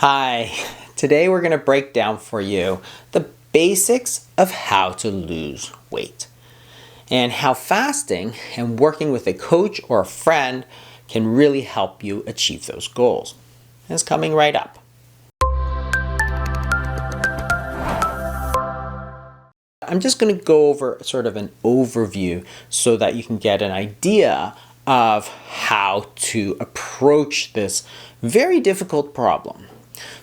Hi, today we're going to break down for you the basics of how to lose weight and how fasting and working with a coach or a friend can really help you achieve those goals. It's coming right up. I'm just going to go over sort of an overview so that you can get an idea of how to approach this very difficult problem.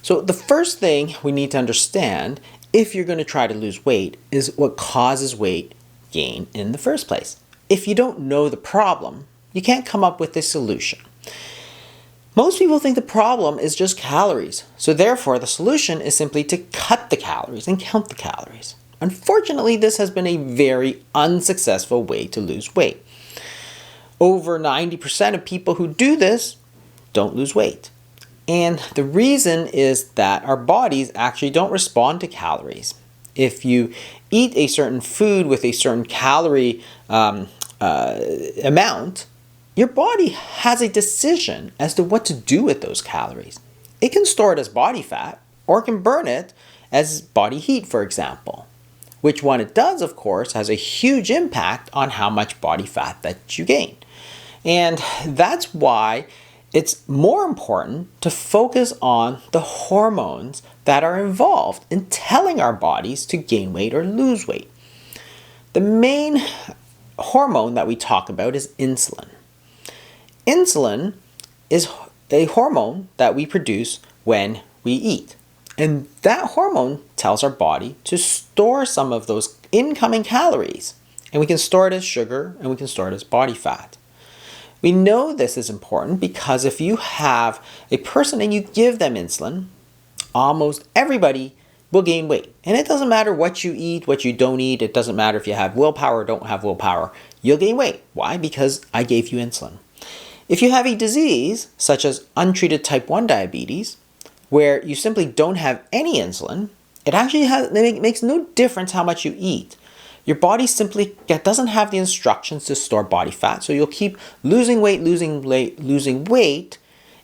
So the first thing we need to understand if you're going to try to lose weight is what causes weight gain in the first place. If you don't know the problem, you can't come up with a solution. Most people think the problem is just calories, so therefore the solution is simply to cut the calories and count the calories. Unfortunately, this has been a very unsuccessful way to lose weight. Over 90% of people who do this don't lose weight. And the reason is that our bodies actually don't respond to calories. If you eat a certain food with a certain calorie amount, your body has a decision as to what to do with those calories. It can store it as body fat or it can burn it as body heat, for example. Which one it does, of course, has a huge impact on how much body fat that you gain. And that's why it's more important to focus on the hormones that are involved in telling our bodies to gain weight or lose weight. The main hormone that we talk about is insulin. Insulin is a hormone that we produce when we eat. And that hormone tells our body to store some of those incoming calories. And we can store it as sugar and we can store it as body fat. We know this is important because if you have a person and you give them insulin, almost everybody will gain weight. And it doesn't matter what you eat, what you don't eat. It doesn't matter if you have willpower or don't have willpower. You'll gain weight. Why? Because I gave you insulin. If you have a disease such as untreated type 1 diabetes, where you simply don't have any insulin, it makes no difference how much you eat. Your body simply doesn't have the instructions to store body fat, so you'll keep losing weight,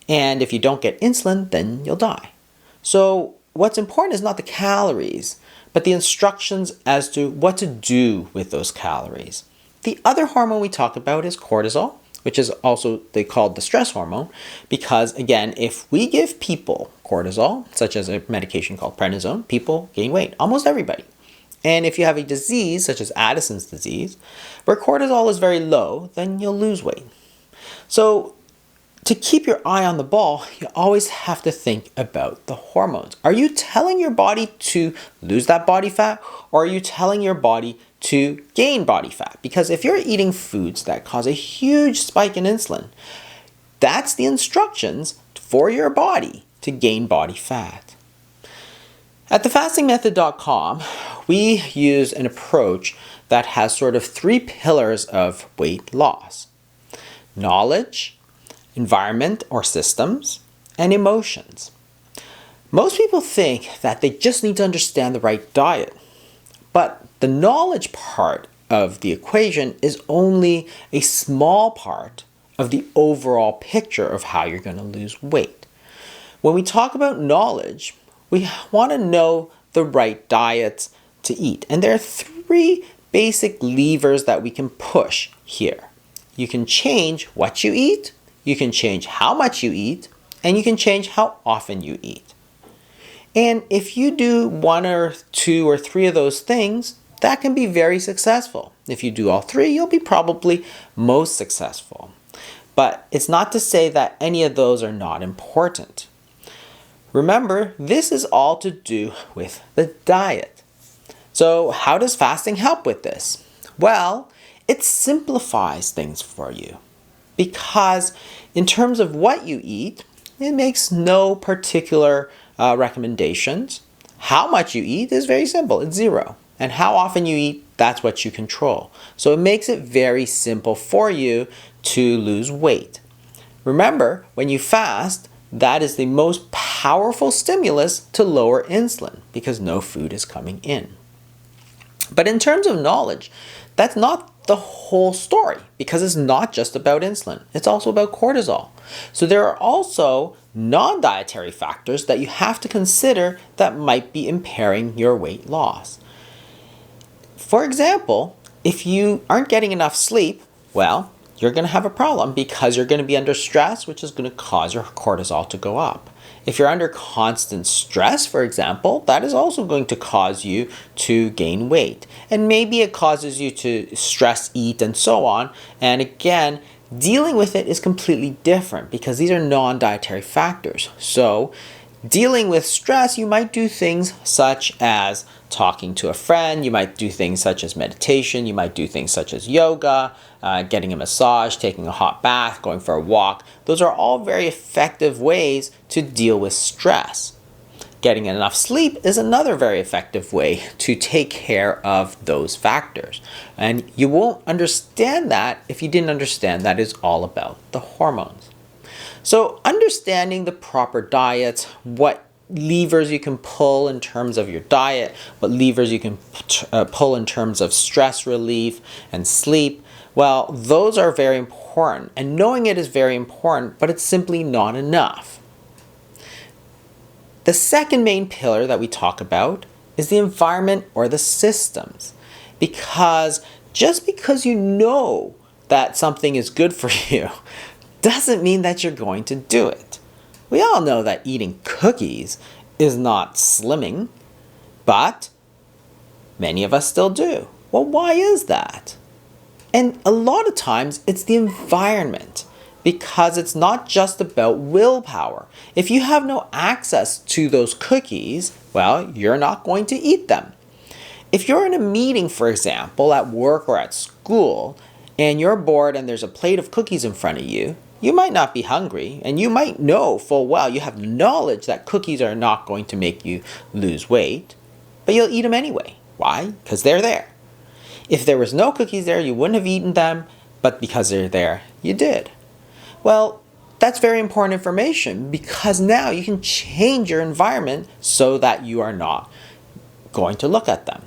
and if you don't get insulin, then you'll die. So what's important is not the calories, but the instructions as to what to do with those calories. The other hormone we talk about is cortisol, which is also they called the stress hormone, because again, if we give people cortisol, such as a medication called prednisone, people gain weight, almost everybody. And if you have a disease such as Addison's disease, where cortisol is very low, then you'll lose weight. So to keep your eye on the ball, you always have to think about the hormones. Are you telling your body to lose that body fat, or are you telling your body to gain body fat? Because if you're eating foods that cause a huge spike in insulin, that's the instructions for your body to gain body fat. At thefastingmethod.com, we use an approach that has sort of 3 pillars of weight loss: knowledge, environment or systems, and emotions. Most people think that they just need to understand the right diet, but the knowledge part of the equation is only a small part of the overall picture of how you're going to lose weight. When we talk about knowledge, we want to know the right diets to eat. And there are 3 basic levers that we can push here. You can change what you eat, you can change how much you eat, and you can change how often you eat. And if you do 1 or 2 or 3 of those things, that can be very successful. If you do all 3, you'll be probably most successful. But it's not to say that any of those are not important. Remember, this is all to do with the diet. So how does fasting help with this? Well, it simplifies things for you. Because in terms of what you eat, it makes no particular recommendations. How much you eat is very simple, it's 0. And how often you eat, that's what you control. So it makes it very simple for you to lose weight. Remember, when you fast, that is the most powerful stimulus to lower insulin because no food is coming in. But in terms of knowledge, that's not the whole story because it's not just about insulin. It's also about cortisol. So there are also non-dietary factors that you have to consider that might be impairing your weight loss. For example, if you aren't getting enough sleep, well, you're going to have a problem because you're going to be under stress, which is going to cause your cortisol to go up. If you're under constant stress, for example, that is also going to cause you to gain weight. And maybe it causes you to stress eat and so on. And again, dealing with it is completely different because these are non-dietary factors. So dealing with stress, you might do things such as talking to a friend, you might do things such as meditation, you might do things such as yoga, getting a massage, taking a hot bath, going for a walk. Those are all very effective ways to deal with stress. Getting enough sleep is another very effective way to take care of those factors. And you won't understand that if you didn't understand that it's all about the hormones. So understanding the proper diet, what levers you can pull in terms of your diet, what levers you can pull in terms of stress relief and sleep, well, those are very important. And knowing it is very important, but it's simply not enough. The second main pillar that we talk about is the environment or the systems. Because just because you know that something is good for you doesn't mean that you're going to do it. We all know that eating cookies is not slimming, but many of us still do. Well, why is that? And a lot of times it's the environment, because it's not just about willpower. If you have no access to those cookies, well, you're not going to eat them. If you're in a meeting, for example, at work or at school, and you're bored and there's a plate of cookies in front of you, you might not be hungry, and you might know full well, you have knowledge that cookies are not going to make you lose weight, but you'll eat them anyway. Why? Because they're there. If there was no cookies there, you wouldn't have eaten them, but because they're there, you did. Well, that's very important information because now you can change your environment so that you are not going to look at them.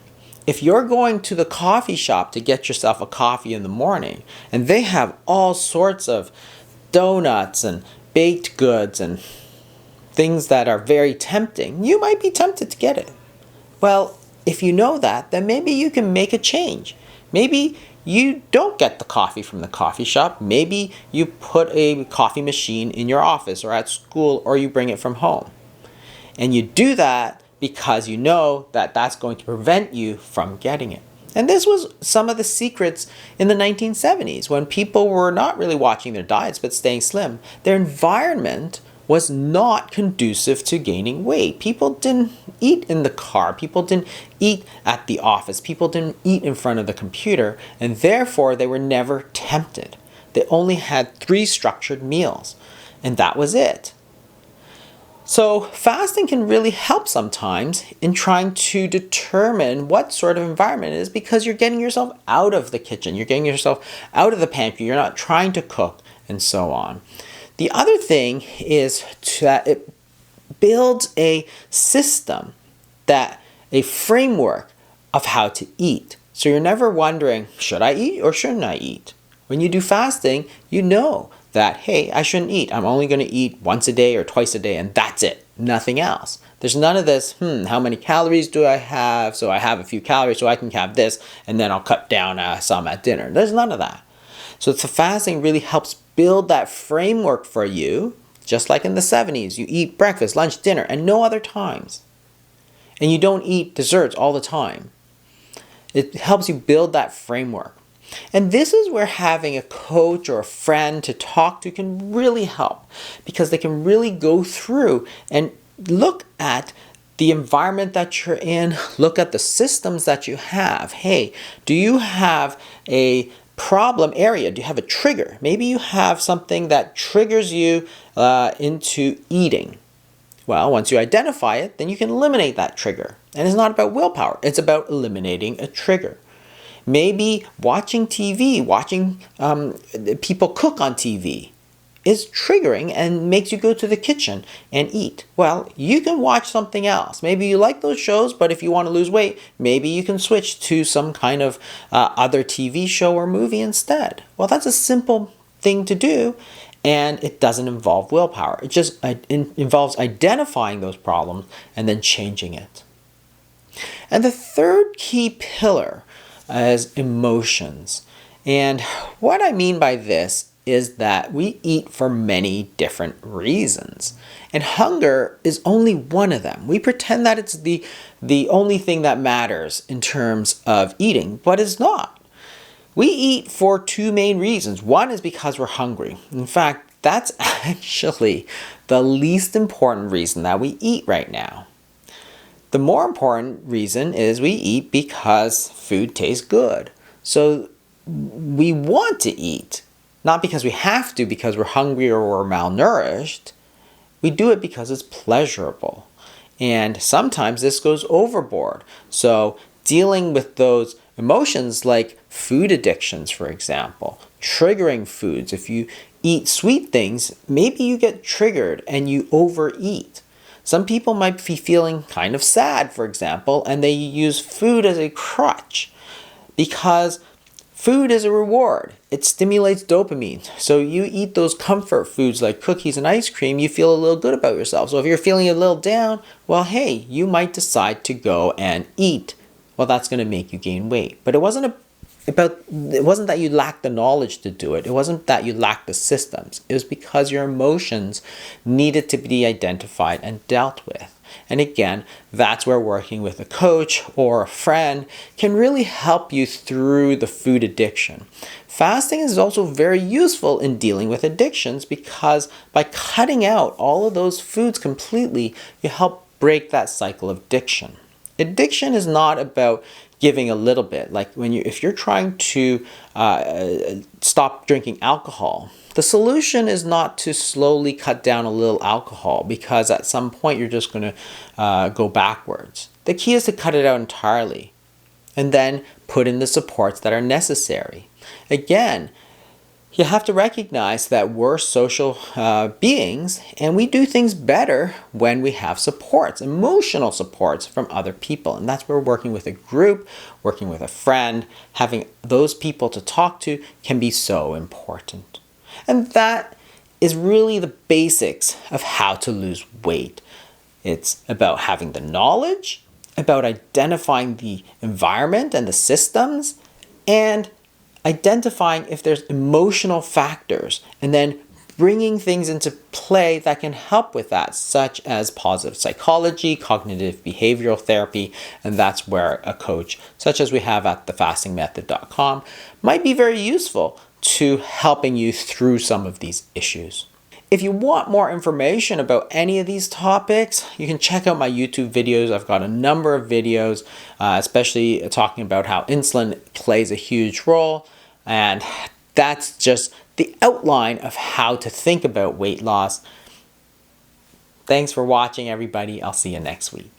If you're going to the coffee shop to get yourself a coffee in the morning and they have all sorts of donuts and baked goods and things that are very tempting, you might be tempted to get it. Well, if you know that, then maybe you can make a change. Maybe you don't get the coffee from the coffee shop. Maybe you put a coffee machine in your office or at school, or you bring it from home. And you do that because you know that that's going to prevent you from getting it. And this was some of the secrets in the 1970s when people were not really watching their diets but staying slim. Their environment was not conducive to gaining weight. People didn't eat in the car. People didn't eat at the office. People didn't eat in front of the computer. And therefore, they were never tempted. They only had 3 structured meals. And that was it. So fasting can really help sometimes in trying to determine what sort of environment it is because you're getting yourself out of the kitchen. You're getting yourself out of the pantry. You're not trying to cook and so on. The other thing is that it builds a system, a framework of how to eat. So you're never wondering, should I eat or shouldn't I eat? When you do fasting, you know that, hey, I shouldn't eat. I'm only going to eat once a day or twice a day, and that's it. Nothing else. There's none of this, how many calories do I have? So I have a few calories so I can have this, and then I'll cut down some at dinner. There's none of that. So the fasting really helps build that framework for you, just like in the 70s. You eat breakfast, lunch, dinner, and no other times. And you don't eat desserts all the time. It helps you build that framework. And this is where having a coach or a friend to talk to can really help because they can really go through and look at the environment that you're in, look at the systems that you have. Hey, do you have a problem area? Do you have a trigger? Maybe you have something that triggers you into eating. Well, once you identify it, then you can eliminate that trigger. And it's not about willpower. It's about eliminating a trigger. Maybe watching TV, watching people cook on TV is triggering and makes you go to the kitchen and eat? Well, you can watch something else. Maybe you like those shows, but if you want to lose weight, maybe you can switch to some kind of other TV show or movie instead. Well, that's a simple thing to do, and it doesn't involve willpower. It just involves identifying those problems and then changing it. And the third key pillar is emotions. And what I mean by this is that we eat for many different reasons. And hunger is only one of them. We pretend that it's the only thing that matters in terms of eating, but it's not. We eat for two main reasons. One is because we're hungry. In fact, that's actually the least important reason that we eat right now. The more important reason is we eat because food tastes good. So we want to eat, not because we have to, because we're hungry or we're malnourished. We do it because it's pleasurable. And sometimes this goes overboard. So dealing with those emotions like food addictions, for example, triggering foods. If you eat sweet things, maybe you get triggered and you overeat. Some people might be feeling kind of sad, for example, and they use food as a crutch because food is a reward. It stimulates dopamine. So you eat those comfort foods like cookies and ice cream, you feel a little good about yourself. So if you're feeling a little down, well, hey, you might decide to go and eat. Well, that's going to make you gain weight. But it wasn't that you lacked the knowledge to do it. It wasn't that you lacked the systems. It was because your emotions needed to be identified and dealt with. And again, that's where working with a coach or a friend can really help you through the food addiction. Fasting is also very useful in dealing with addictions because by cutting out all of those foods completely, you help break that cycle of addiction. Addiction is not about giving a little bit. Like if you're trying to stop drinking alcohol, the solution is not to slowly cut down a little alcohol because at some point you're just going to go backwards. The key is to cut it out entirely and then put in the supports that are necessary. Again, you have to recognize that we're social beings and we do things better when we have supports, emotional supports from other people. And that's where working with a group, working with a friend, having those people to talk to can be so important. And that is really the basics of how to lose weight. It's about having the knowledge, about identifying the environment and the systems, and identifying if there's emotional factors, and then bringing things into play that can help with that, such as positive psychology, cognitive behavioral therapy, and that's where a coach, such as we have at thefastingmethod.com, might be very useful to helping you through some of these issues. If you want more information about any of these topics, you can check out my YouTube videos. I've got a number of videos, especially talking about how insulin plays a huge role. And that's just the outline of how to think about weight loss. Thanks for watching, everybody. I'll see you next week.